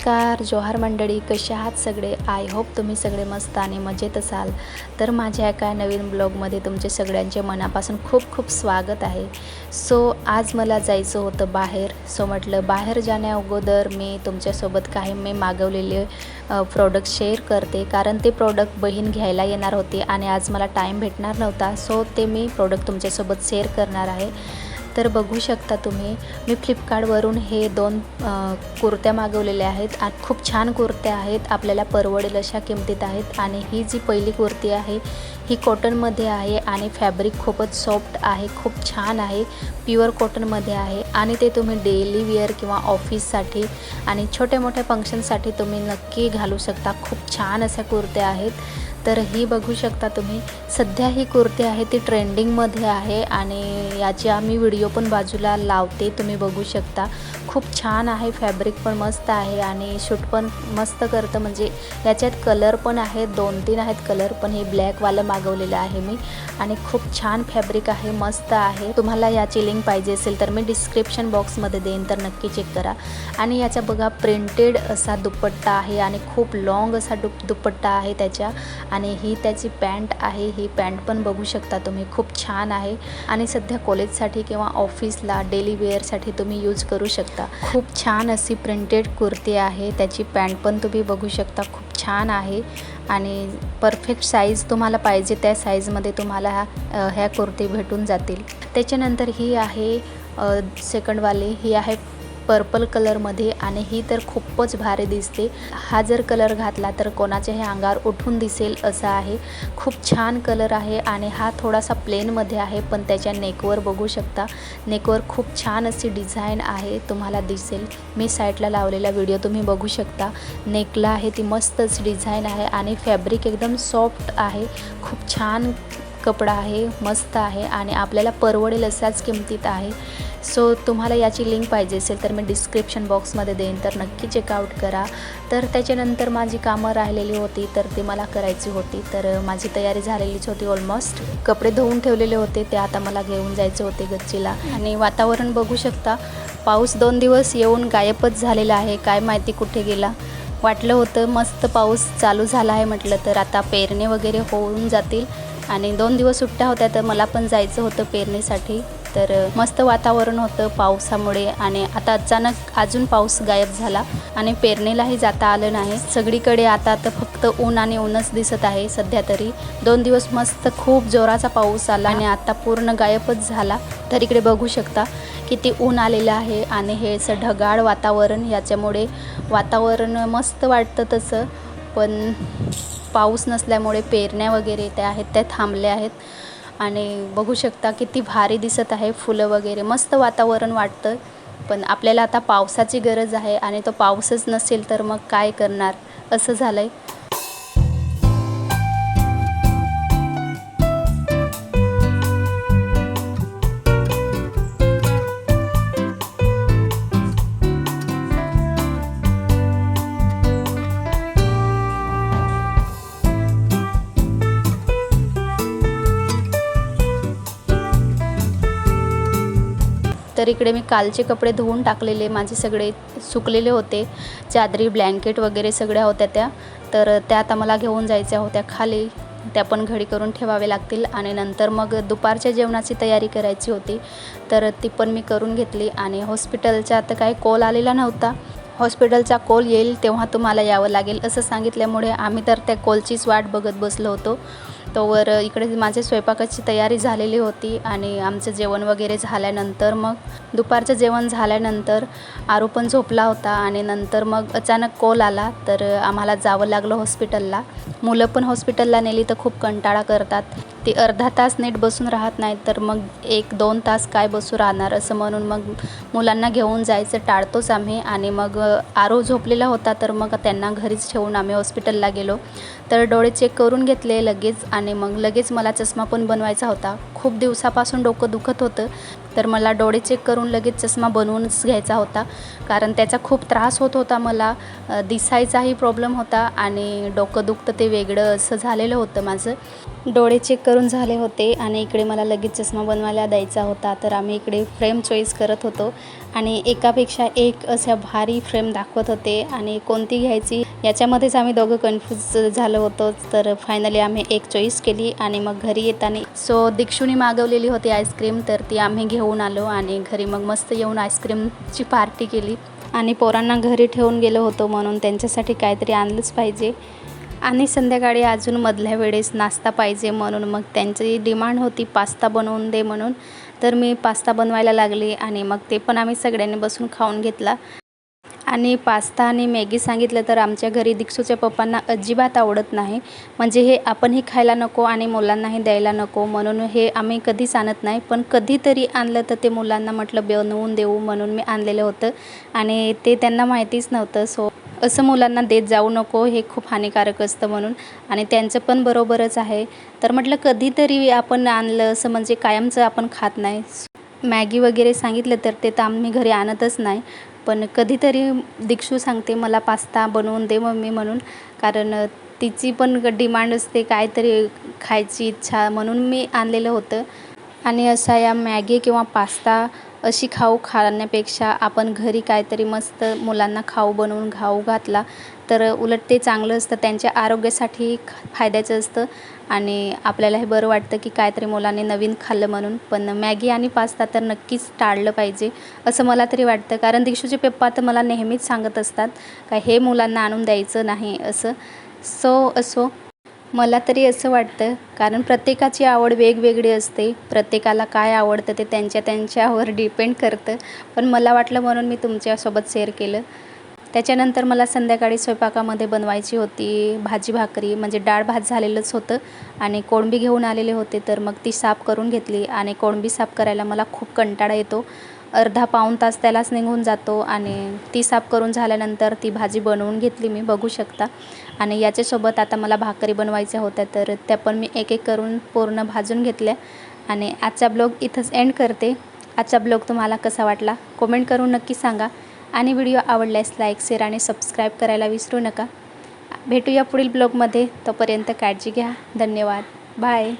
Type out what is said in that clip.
नमस्कार जोहार मंडळी, कसे आहात सगळे? आय होप तुम्ही सगळे मस्त आणि मजेत असाल. तर माझ्या एका नवीन ब्लॉगमध्ये तुमचे सगळ्यांचे मनापासून खूप खूप स्वागत आहे. आज मला जायचं होतं बाहेर. म्हटलं बाहेर जाण्या अगोदर मी तुमच्यासोबत काही मी मागवलेले प्रोडक्ट शेअर करते, कारण ते प्रोडक्ट बहीण घ्यायला येणार होती आणि आज मला टाईम भेटणार नव्हता. ते मी प्रोडक्ट तुमच्यासोबत शेअर करणार आहे. तर बघू शकता तुम्ही, मी फ्लिपकार्टवरून हे 2 कुर्त्या मागवलेल्या आहेत आणि खूप छान कुर्त्या आहेत, आपल्याला परवडेल अशा किमतीत आहेत. आणि ही जी पहिली कुर्ती आहे ही कॉटनमध्ये आहे आणि फॅब्रिक खूपच सॉफ्ट आहे, खूप छान आहे, प्युअर कॉटनमध्ये आहे. आणि ते तुम्ही डेली वेअर किंवा ऑफिससाठी आणि छोट्या मोठ्या फंक्शनसाठी तुम्ही नक्की घालू शकता. खूप छान अशा कुर्त्या आहेत. तर ही बघू शकता तुम्ही, सध्या ही कुर्ती आहे ती ट्रेंडिंगमध्ये आहे आणि याची आम्ही व्हिडिओ पण बाजूला लावते, तुम्ही बघू शकता. खूप छान आहे, फॅब्रिक पण मस्त आहे आणि शूट पण मस्त करतं. म्हणजे याच्यात कलर पण आहेत, 2-3 आहेत कलर, पण हे ब्लॅकवालं मागवलेलं आहे मी. आणि खूप छान फॅब्रिक आहे, मस्त आहे. तुम्हाला याची लिंक पाहिजे असेल तर मी डिस्क्रिप्शन बॉक्समध्ये देईन, तर नक्की चेक करा. आणि याचा बघा प्रिंटेड असा दुपट्टा आहे आणि खूप लॉंग असा दुपट्टा आहे त्याच्या. आणि ही त्याची पॅन्ट आहे, ही पॅन्ट पण बघू शकता तुम्ही, खूप छान आहे. आणि सध्या कॉलेजसाठी किंवा ऑफिसला डेली वेअरसाठी तुम्ही यूज करू शकता. खूप छान अशी प्रिंटेड कुर्ती आहे, त्याची पॅन्ट पण तुम्ही बघू शकता, खूप छान आहे. आणि परफेक्ट साईज तुम्हाला पाहिजे त्या साईजमध्ये तुम्हाला ह्या कुर्ती भेटून जातील. त्याच्यानंतर ही आहे सेकंडवाली, ही आहे पर्पल कलरमध्ये आणि ही तर खूपच भारी दिसते. हा जर कलर घातला तर कोणाच्याही अंगावर उठून दिसेल असा आहे. खूप छान कलर आहे आणि हा थोडासा प्लेनमध्ये आहे, पण त्याच्या नेकवर बघू शकता, नेकवर खूप छान अशी डिझाईन आहे, तुम्हाला दिसेल. मी साईडला लावलेला व्हिडिओ तुम्ही बघू शकता. नेकला आहे ती मस्तच डिझाईन आहे आणि फॅब्रिक एकदम सॉफ्ट आहे, खूप छान कपडा आहे, मस्त आहे आणि आपल्याला परवडेल अशाच किमतीत आहे. तुम्हाला याची लिंक पाहिजे असेल तर मी डिस्क्रिप्शन बॉक्समध्ये देईन, तर नक्की चेकआउट करा. तर त्याच्यानंतर माझी कामं राहिलेली होती तर ती मला करायची होती. तर माझी तयारी झालेलीच होती ऑलमोस्ट. कपडे धुवून ठेवलेले होते, ते आता मला घेऊन जायचे होते गच्चीला. आणि वातावरण बघू शकता, पाऊस 2 दिवस येऊन गायबच झालेला आहे, काय माहिती कुठे गेला. वाटलं होतं मस्त पाऊस चालू झाला आहे, म्हटलं तर आता पेरणे वगैरे होऊन जातील. आणि 2 दिवस सुट्ट्या होत्या तर मला पण जायचं होतं पेरणीसाठी. तर मस्त वातावरण होतं पावसामुळे आणि आता अचानक अजून पाऊस गायब झाला आणि पेरणीलाही जाता आलं नाही. सगळीकडे आता तर फक्त ऊन आणि ऊनच दिसत आहे सध्या तरी. 2 दिवस मस्त खूप जोराचा पाऊस आला आणि आता पूर्ण गायबच झाला. तर इकडे बघू शकता किती ऊन आलेलं आहे आणि हे असं ढगाळ वातावरण, याच्यामुळे वातावरण मस्त वाटतं तसं, पण पाऊस नसल्यामुळे पेरण्या वगैरे त्या आहेत त्या थांबल्या आहेत. आणि बघू शकता किती भारी दिसत आहे, फुलं वगैरे, मस्त वातावरण वाटतं. पण आपल्याला आता पावसाची गरज आहे आणि तो पाऊसच नसेल तर मग काय करणार, असं झालं आहे. तर इकडे मी कालचे कपडे धुवून टाकलेले, माझे सगळे सुकलेले होते, चादरी ब्लँकेट वगैरे सगळ्या होत्या त्या. तर त्या आता मला घेऊन जायच्या होत्या खाली, त्या पण घडी करून ठेवावे लागतील. आणि नंतर मग दुपारच्या जेवणाची तयारी करायची होती, तर ती पण मी करून घेतली. आणि हॉस्पिटलचा आता काही कॉल आलेला नव्हता, हॉस्पिटलचा कॉल येईल तेव्हा तुम्हाला यावं लागेल असं सांगितल्यामुळे आम्ही तर त्या कॉलचीच वाट बघत बसलो होतो. तोवर इकडे माझ्या स्वयंपाकाची तयारी झालेली होती आणि आमचं जेवण वगैरे झाल्यानंतर, मग दुपारचं जेवण झाल्यानंतर आरू पण झोपला होता आणि नंतर मग अचानक कॉल आला, तर आम्हाला जावं लागलं हॉस्पिटलला. मुलं पण हॉस्पिटलला नेली तर खूप कंटाळा करतात, ते अर्धा तास नीट बसून राहत नाहीत, तर मग 1-2 तास काय बसू राहणार, असं म्हणून मग मुलांना घेऊन जायचं टाळतोच आम्ही. आणि मग आरू झोपलेला होता तर मग त्यांना घरीच ठेवून आम्ही हॉस्पिटलला गेलो. तर डोळे चेक करून घेतले लगेच आणि मग लगेच मला चष्मा पण बनवायचा होता. खूप दिवसापासून डोकं दुखत होतं, तर मला डोळे चेक करून लगेच चष्मा बनवूनच घ्यायचा होता, कारण त्याचा खूप त्रास होत होता मला. दिसायचाही प्रॉब्लेम होता आणि डोकं दुखतं ते वेगळं असं झालेलं होतं माझं. डोळे चेक करून झाले होते आणि इकडे मला लगेच चष्मा बनवायला द्यायचा होता, तर आम्ही इकडे फ्रेम चॉईस करत होतो आणि एकापेक्षा एक अशा भारी फ्रेम दाखवत होते आणि कोणती घ्यायची याच्यामध्येच आम्ही दोघं कन्फ्यूज झालो होतो. तर फायनली आम्ही एक चॉईस केली आणि मग घरी येताना दीक्षूने मागवलेली होती आईस्क्रीम, तर ती आम्ही घेऊन आलो आणि घरी मग मस्त येऊन आईस्क्रीमची पार्टी केली. आणि पोरांना घरी ठेवून गेलो होतो म्हणून त्यांच्यासाठी काहीतरी आणलंच पाहिजे. आणि संध्याकाळी अजून मधल्या वेळेस नाश्ता पाहिजे म्हणून मग त्यांची डिमांड होती पास्ता बनवून दे म्हणून. तर मी पास्ता बनवायला लागली आणि मग ते पण आम्ही सगळ्यांनी बसून खाऊन घेतला. आणि पास्ता आणि मॅगी सांगितलं तर आमच्या घरी दीक्षूच्या पप्पांना अजिबात आवडत नाही. म्हणजे हे आपणही खायला नको आणि मुलांनाही द्यायला नको म्हणून हे आम्ही कधीच आणत नाही. पण कधीतरी आणलं तर ते मुलांना म्हटलं बनवून देऊ म्हणून मी आणलेलं होतं आणि ते त्यांना माहितीच नव्हतं. सो असं मुलांना देत जाऊ नको, हे खूप हानिकारक असतं म्हणून. आणि त्यांचं पण बरोबरच आहे. तर म्हटलं कधीतरी आपण आणलं असं, म्हणजे कायमचं आपण खात नाही. मॅगी वगैरे सांगितलं तर ते तर आम्ही घरी आणतच नाही. पण कधीतरी दीक्षू सांगते मला पास्ता बनवून दे मम्मी म्हणून, कारण तिची पण डिमांड असते काहीतरी खायची इच्छा, म्हणून मी आणलेलं होतं. आणि असा या मॅगी किंवा पास्ता अशी खाऊ खाण्यापेक्षा आपण घरी काहीतरी मस्त मुलांना खाऊ बनवून खाऊ घातला तर उलट ते चांगलं असतं, त्यांच्या आरोग्यासाठी फायद्याचं असतं आणि आपल्यालाही बरं वाटतं की काहीतरी मुलांनी नवीन खाल्लं म्हणून. पण मॅगी आणि पास्ता तर नक्कीच टाळलं पाहिजे असं मला तरी वाटतं, कारण दीक्षूचे पप्पा तर मला नेहमीच सांगत असतात का हे मुलांना आणून द्यायचं नाही असं. असो मला तरी असं वाटतं, कारण प्रत्येकाची आवड वेगवेगळी असते. प्रत्येकाला काय आवडतं ते त्यांच्यावर डिपेंड करतं. पण मला वाटलं म्हणून मी तुमच्यासोबत शेअर केलं. त्याच्यानंतर मला संध्याकाळी स्वयंपाकामध्ये बनवायची होती भाजी भाकरी, म्हणजे डाळ भात झालेलंच होतं आणि कोळंबी घेऊन आलेले होते. तर मग ती साफ करून घेतली आणि कोळंबी साफ करायला मला खूप कंटाळा येतो. अर्धा पाऊण तास त्यालाच निघून जातो आणि ती साफ करून झाल्यानंतर ती भाजी बनवून घेतली मी, बघू शकता. आणि याच्यासोबत आता मला भाकरी बनवायच्या होत्या, तर त्या पण मी एक एक करून पूर्ण भाजून घेतल्या. आणि आजचा ब्लॉग इथंच एंड करते. आजचा ब्लॉग तुम्हाला कसा वाटला कमेंट करून नक्की सांगा आणि व्हिडिओ आवडल्यास लाईक शेअर आणि सबस्क्राईब करायला विसरू नका. भेटूया पुढील ब्लॉगमध्ये. तोपर्यंत काळजी घ्या. धन्यवाद. बाय.